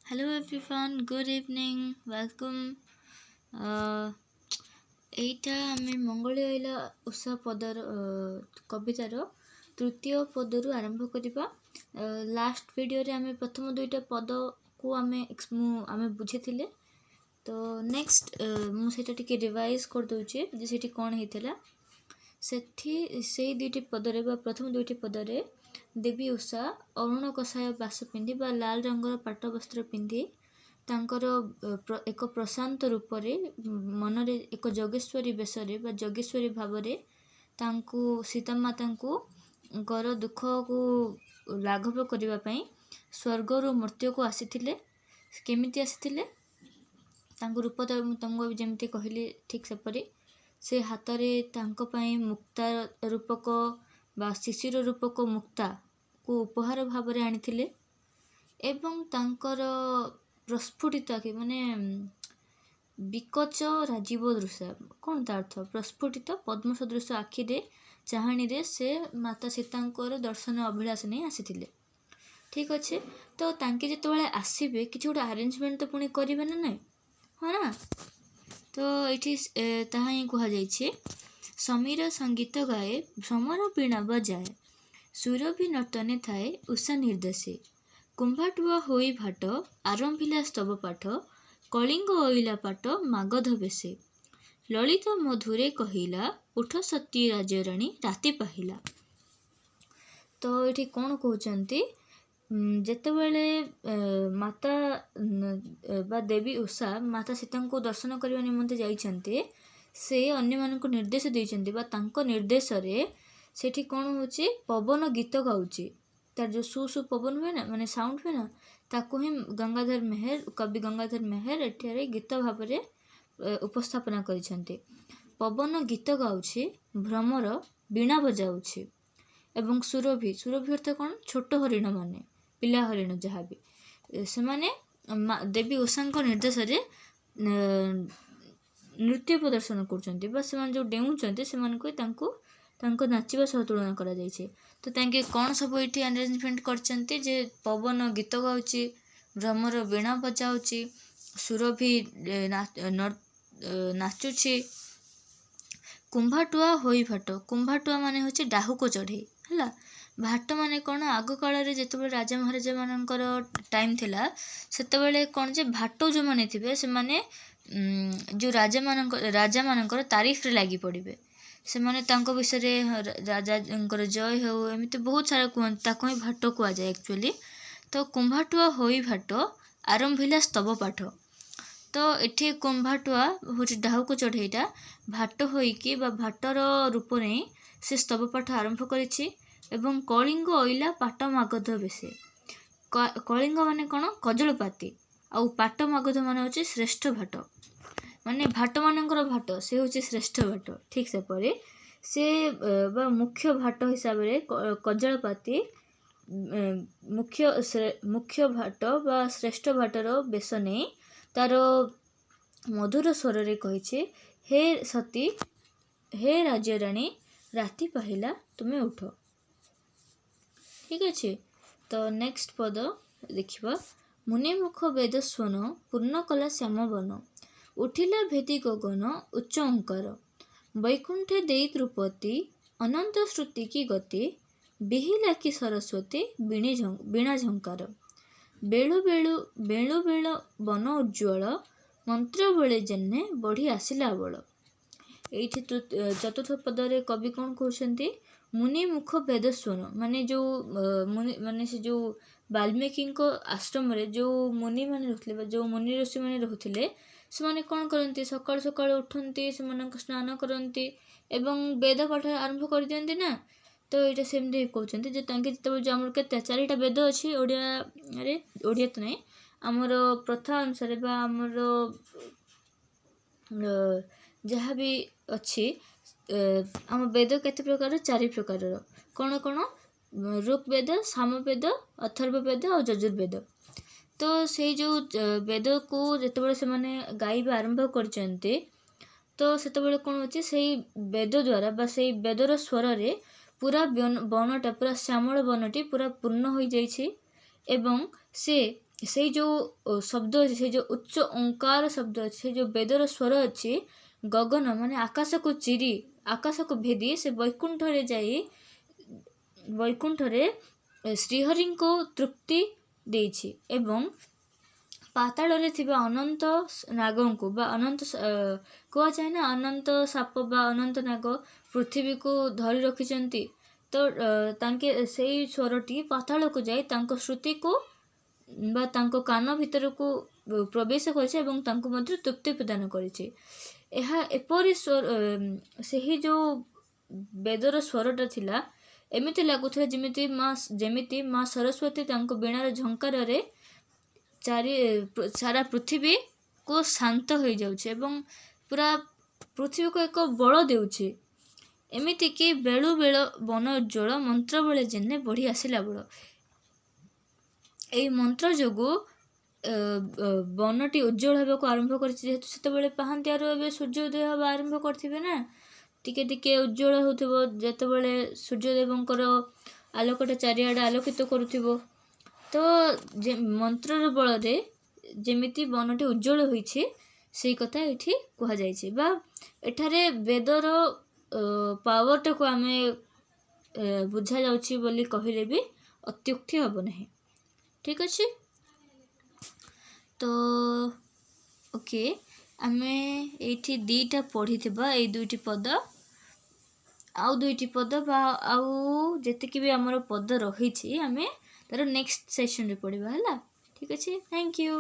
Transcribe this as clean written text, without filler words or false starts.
Hello everyone, good evening, welcome. এইটা ଆମେ ମଙ୍ଗଳେ ଅଇଲା ଉଷା ପଦର କବିତାର ତୃତୀୟ ପଦରୁ ଆରମ୍ଭ କରିବା। ଲାଷ୍ଟ ଭିଡ଼ିଓରେ ଆମେ ପ୍ରଥମ ଦୁଇଟା ପଦକୁ ଆମେ ବୁଝିଥିଲେ। ତ ନେକ୍ସଟ ମୁଁ ସେଇଟା ଟିକେ ରିଭାଇଜ କରିଦେଉଛି ଯେ ସେଠି କ'ଣ ହେଇଥିଲା। ସେଇ ଦୁଇଟି ପଦରେ ବା ପ୍ରଥମ ଦୁଇଟି ପଦରେ ଦେବୀ ଉଷା ଅରୁଣ କଷାୟ ବାସ ପିନ୍ଧି ବା ଲାଲ ରଙ୍ଗର ପାଟ ବସ୍ତ୍ର ପିନ୍ଧି ତାଙ୍କର ଏକ ପ୍ରଶାନ୍ତ ରୂପରେ ମନରେ ଏକ ଯୋଗେଶ୍ୱରୀ ବେଶରେ ବା ଯୋଗେଶ୍ୱରୀ ଭାବରେ ତାଙ୍କୁ ସୀତାମାତାଙ୍କର ଦୁଃଖକୁ ଲାଘବ କରିବା ପାଇଁ ସ୍ୱର୍ଗରୁ ମର୍ତ୍ତ୍ୟକୁ ଆସିଥିଲେ। କେମିତି ଆସିଥିଲେ? ତାଙ୍କ ରୂପ ତ ମୁଁ ତମକୁ ଯେମିତି କହିଲି ଠିକ୍ ସେପରି ସେ ହାତରେ ତାଙ୍କ ପାଇଁ ମୁକ୍ତା ରୂପକ ବା ଶିଶିର ରୂପକ ମୁକ୍ତାକୁ ଉପହାର ଭାବରେ ଆଣିଥିଲେ ଏବଂ ତାଙ୍କର ପ୍ରସ୍ଫୁଟିତ ଆଖି ମାନେ ବିକଚ ରାଜୀବ ଦୃଶ୍ୟ କ'ଣ ତା ଅର୍ଥ? ପ୍ରସ୍ଫୁଟିତ ପଦ୍ମ ସଦୃଶ ଆଖିରେ ଚାହାଣୀରେ ସେ ମାତା ସୀତାଙ୍କର ଦର୍ଶନ ଅଭିଳାଷ ନେଇ ଆସିଥିଲେ। ଠିକ୍ ଅଛି, ତ ତାଙ୍କେ ଯେତେବେଳେ ଆସିବେ କିଛି ଗୋଟେ ଆରେଞ୍ଜମେଣ୍ଟ ତ ପୁଣି କରିବେ ନା ନାହିଁ, ହଁ ନା? ତ ଏଇଠି ତାହା ହିଁ କୁହାଯାଇଛି। ସମୀର ସଙ୍ଗୀତ ଗାଏ ଭ୍ରମର ବୀଣା ବଜାଏ, ସୁରଭି ନର୍ତ୍ତନେ ଥାଏ ଉଷା ନିର୍ଦ୍ଦେଶେ, କୁମ୍ଭାଟୁଆ ହୋଇ ଭାଟ ଆରମ୍ଭିଲା ସ୍ତବ ପାଠ, କଳିଙ୍ଗ ଅଇଲା ପାଟ ମାଗଧ ବେଶେ, ଲଳିତ ମଧୁରେ କହିଲା ଉଠ ସତୀ ରାଜରାଣୀ ରାତି ପାହିଲା। ତ ଏଠି କ'ଣ କହୁଛନ୍ତି? ଯେତେବେଳେ ମାତା ବା ଦେବୀ ଉଷା ମାତା ସୀତାଙ୍କୁ ଦର୍ଶନ କରିବା ନିମନ୍ତେ ଯାଇଛନ୍ତି, ସେ ଅନ୍ୟମାନଙ୍କୁ ନିର୍ଦ୍ଦେଶ ଦେଇଛନ୍ତି ବା ତାଙ୍କ ନିର୍ଦ୍ଦେଶରେ ସେଠି କ'ଣ ହେଉଛି? ପବନ ଗୀତ ଗାଉଛି। ତାର ଯେଉଁ ସୁ ପବନ ହୁଏ ନା, ମାନେ ସାଉଣ୍ଡ ହୁଏ ନା, ତାକୁ ହିଁ କବି ଗଙ୍ଗାଧର ମେହେର ଏଠାରେ ଗୀତ ଭାବରେ ଉପସ୍ଥାପନା କରିଛନ୍ତି। ପବନ ଗୀତ ଗାଉଛି, ଭ୍ରମର ବୀଣା ବଜାଉଛି ଏବଂ ସୁରଭି ଅର୍ଥ କ'ଣ? ଛୋଟ ହରିଣ ମାନେ, ପିଲା ହରିଣ ଯାହାବି, ସେମାନେ ଦେବୀ ଉଷାଙ୍କ ନିର୍ଦ୍ଦେଶରେ ନୃତ୍ୟ ପ୍ରଦର୍ଶନ କରୁଛନ୍ତି ବା ସେମାନେ ଯେଉଁ ଡେଉଁଛନ୍ତି ସେମାନଙ୍କୁ ତାଙ୍କ ନାଚିବା ସହ ତୁଳନା କରାଯାଇଛି। ତ ତାଙ୍କେ କ'ଣ ସବୁ ଏଇଠି ଆରେଞ୍ଜମେଣ୍ଟ କରିଛନ୍ତି ଯେ ପବନ ଗୀତ ଗାଉଛି, ଭ୍ରମର ବୀଣା ବଜାଉଛି, ସୁରଭି ନାଚୁଛି, କୁମ୍ଭାଟୁଆ ହୋଇ ଭାଟ। କୁମ୍ଭାଟୁଆ ମାନେ ହେଉଛି ଡାହୁକ ଚଢ଼େଇ, ହେଲା। ଭାଟ ମାନେ କ'ଣ? ଆଗ କାଳରେ ଯେତେବେଳେ ରାଜା ମହାରାଜା ମାନଙ୍କର ଟାଇମ୍ ଥିଲା, ସେତେବେଳେ କ'ଣ ଯେ ଭାଟ ଯେଉଁମାନେ ଥିବେ ସେମାନେ ଯେଉଁ ରାଜାମାନଙ୍କର ତାରିଫରେ ଲାଗି ପଡ଼ିବେ। ସେମାନେ ତାଙ୍କ ବିଷୟରେ ରାଜାଙ୍କର ଜୟ ହେଉ ଏମିତି ବହୁତ ସାରା କୁହନ୍ତି, ତାକୁ ହିଁ ଭାଟ କୁହାଯାଏ ଆକ୍ଚୁଆଲି। ତ କୁମ୍ଭାଟୁଆ ହୋଇ ଭାଟ ଆରମ୍ଭିଲା ସ୍ତବ ପାଠ। ତ ଏଠି କୁମ୍ଭାଟୁଆ ହେଉଛି ଡାହୁକ ଚଢ଼େଇଟା, ଭାଟ ହୋଇକି ବା ଭାଟର ରୂପ ନେଇ ସେ ସ୍ତବ ପାଠ ଆରମ୍ଭ କରିଛି ଏବଂ କଳିଙ୍ଗ ଅଇଲା ପାଟ ମାଗଧ ବେଶେ। କଳିଙ୍ଗ ମାନେ କ'ଣ? କଜଳପାତି, ଆଉ ପାଟ ମାଗଧ ମାନେ ହେଉଛି ଶ୍ରେଷ୍ଠ ଭାଟ, ମାନେ ଭାଟମାନଙ୍କର ଭାଟ, ସେ ହେଉଛି ଶ୍ରେଷ୍ଠ ଭାଟ। ଠିକ୍ ସେପରି ସେ ବା ମୁଖ୍ୟ ଭାଟ ହିସାବରେ କଜଳପାତି ମୁଖ୍ୟ ଭାଟ ବା ଶ୍ରେଷ୍ଠ ଭାଟର ବେଶ ନେଇ ତାର ମଧୁର ସ୍ୱରରେ କହିଛି, ହେ ସତୀ, ହେ ରାଜରାଣୀ ରାତି ପାହିଲା ତୁମେ ଉଠ। ଠିକ୍ ଅଛି, ତ ନେକ୍ସଟ ପଦ ଦେଖିବା। ମୁନିମୁଖ ବେଦ ସ୍ୱନ ପୂର୍ଣ୍ଣ କଲା ଶ୍ୟାମ ବନ, ଉଠିଲା ଭେଦି ଗଗନ ଉଚ୍ଚ ଓଙ୍କାର, ବୈକୁଣ୍ଠେ ଦେଇ ଦ୍ରୁପତି ଅନନ୍ତ ଶ୍ରୁତି କି ଗତି, ବିହିଲା କି ସରସ୍ୱତୀ ବୀଣା ଝଙ୍କାର, ବେଳୁ ବେଳ ବନ ଉଜ୍ଜ୍ୱଳ, ମନ୍ତ୍ର ବଳେ ଯେହ୍ନେ ବଢ଼ି ଆସିଲା ବଳ। ଏଇଠି ଚତୁର୍ଥ ପଦରେ କବି କ'ଣ କହୁଛନ୍ତି? ମୁନିମୁଖ ବେଦ ସ୍ୱନ ମାନେ ସେ ଯେଉଁ ବାଲ୍ମୀକିଙ୍କ ଆଶ୍ରମରେ ଯେଉଁ ମୁନିମାନେ ରହୁଥିଲେ ବା ଯେଉଁ ମୁନି ଋଷିମାନେ ରହୁଥିଲେ, ସେମାନେ କ'ଣ କରନ୍ତି? ସକାଳୁ ସକାଳୁ ଉଠନ୍ତି, ସେମାନଙ୍କ ସ୍ନାନ କରନ୍ତି ଏବଂ ବେଦ ପାଠ ଆରମ୍ଭ କରିଦିଅନ୍ତି ନା। ତ ଏଇଟା ସେମିତି କହୁଛନ୍ତି ଯେ ତାଙ୍କେ ଯେତେବେଳେ ଯେଉଁ ଆମର କେତେ 4ଟା ବେଦ ଅଛି ଓଡ଼ିଆ ତ ନାହିଁ, ଆମର ପ୍ରଥା ଅନୁସାରେ ବା ଆମର ଯାହା ବି ଅଛି, ଆମ ବେଦ କେତେ ପ୍ରକାର? 4 ପ୍ରକାରର। କ'ଣ? ଋଗ୍ବେଦ, ସାମବେଦ, ଅଥର୍ବ ବେଦ ଆଉ ଯଜୁର୍ବେଦ। ତ ସେଇ ଯେଉଁ ବେଦକୁ ଯେତେବେଳେ ସେମାନେ ଗାଇବା ଆରମ୍ଭ କରିଛନ୍ତି, ତ ସେତେବେଳେ କ'ଣ ହେଉଛି? ସେଇ ବେଦ ଦ୍ୱାରା ବା ସେଇ ବେଦର ସ୍ୱରରେ ପୁରା ବନଟା, ପୁରା ଶ୍ୟାମଳ ବନଟି ପୁରା ପୂର୍ଣ୍ଣ ହୋଇଯାଇଛି ଏବଂ ସେ ସେଇ ଯେଉଁ ଶବ୍ଦ ଅଛି, ସେଇ ଯେଉଁ ଉଚ୍ଚ ଓଙ୍କାର ଶବ୍ଦ ଅଛି, ସେଇ ଯେଉଁ ବେଦର ସ୍ୱର ଅଛି, ଗଗନ ମାନେ ଆକାଶକୁ ଚିରି ଆକାଶକୁ ଭେଦି ସେ ବୈକୁଣ୍ଠରେ ଶ୍ରୀହରିଙ୍କୁ ତୃପ୍ତି ଦେଇଛି ଏବଂ ପାତାଳରେ ଥିବା ଅନନ୍ତ ନାଗଙ୍କୁ ବା କୁହାଯାଏ ନା ଅନନ୍ତ ସାପ ବା ଅନନ୍ତ ନାଗ ପୃଥିବୀକୁ ଧରି ରଖିଛନ୍ତି। ତ ତାଙ୍କେ ସେଇ ସ୍ୱରଟି ପାତାଳକୁ ଯାଇ ତାଙ୍କ ଶ୍ରୁତିକୁ ବା ତାଙ୍କ କାନ ଭିତରକୁ ପ୍ରବେଶ କରିଛି ଏବଂ ତାଙ୍କୁ ମଧ୍ୟ ତୃପ୍ତି ପ୍ରଦାନ କରିଛି। ଏହା ଏପରି ସେହି ଯେଉଁ ବେଦର ସ୍ୱରଟା ଥିଲା, ଏମିତି ଲାଗୁଥିଲା ଯେମିତି ମା ସରସ୍ୱତୀ ତାଙ୍କ ବୀଣାର ଝଙ୍କାରରେ ସାରା ପୃଥିବୀକୁ ଶାନ୍ତ ହୋଇଯାଉଛି ଏବଂ ପୁରା ପୃଥିବୀକୁ ଏକ ବଳ ଦେଉଛି। ଏମିତିକି ବେଳୁ ବେଳ ବନ ଉଜ୍ଜ୍ୱଳ ମନ୍ତ୍ର ବେଳେ ଯେନେ ବଢ଼ି ଆସିଲା ବଳ। ଏହି ମନ୍ତ୍ର ଯୋଗୁଁ ବନଟି ଉଜ୍ଜ୍ୱଳ ହେବାକୁ ଆରମ୍ଭ କରିଛି। ଯେହେତୁ ସେତେବେଳେ ପାହାନ୍ତିଆରୁ ଏବେ ସୂର୍ଯ୍ୟୋଦୟ ହେବା ଆରମ୍ଭ କରିଥିବେ ନା, ଟିକେ ଟିକେ ଉଜ୍ଜ୍ୱଳ ହେଉଥିବ ଯେତେବେଳେ ସୂର୍ଯ୍ୟଦେବଙ୍କର ଆଲୋକଟା ଚାରିଆଡ଼େ ଆଲୋକିତ କରୁଥିବ। ତ ମନ୍ତ୍ରର ବଳରେ ଯେମିତି ବନଟି ଉଜ୍ଜ୍ୱଳ ହୋଇଛି ସେଇ କଥା ଏଠି କୁହାଯାଇଛି, ବା ଏଠାରେ ବେଦର ପାୱାରଟାକୁ ଆମେ ବୁଝାଯାଉଛି ବୋଲି କହିଲେ ବି ଅତ୍ୟୁକ୍ତି ହେବ ନାହିଁ। ଠିକ୍ ଅଛି। ତ ଓକେ, ଆମେ ଏଇଠି ଦୁଇଟା ପଢ଼ିଥିବା, ଏଇ ଦୁଇଟି ପଦ, ଆଉ ଦୁଇଟି ପଦ ବା ଆଉ ଯେତିକି ବି ଆମର ପଦ ରହିଛି ଆମେ ତାର ନେକ୍ସଟ ସେସନରେ ପଢ଼ିବା ହେଲା। ଠିକ୍ ଅଛି, ଥ୍ୟାଙ୍କ ୟୁ।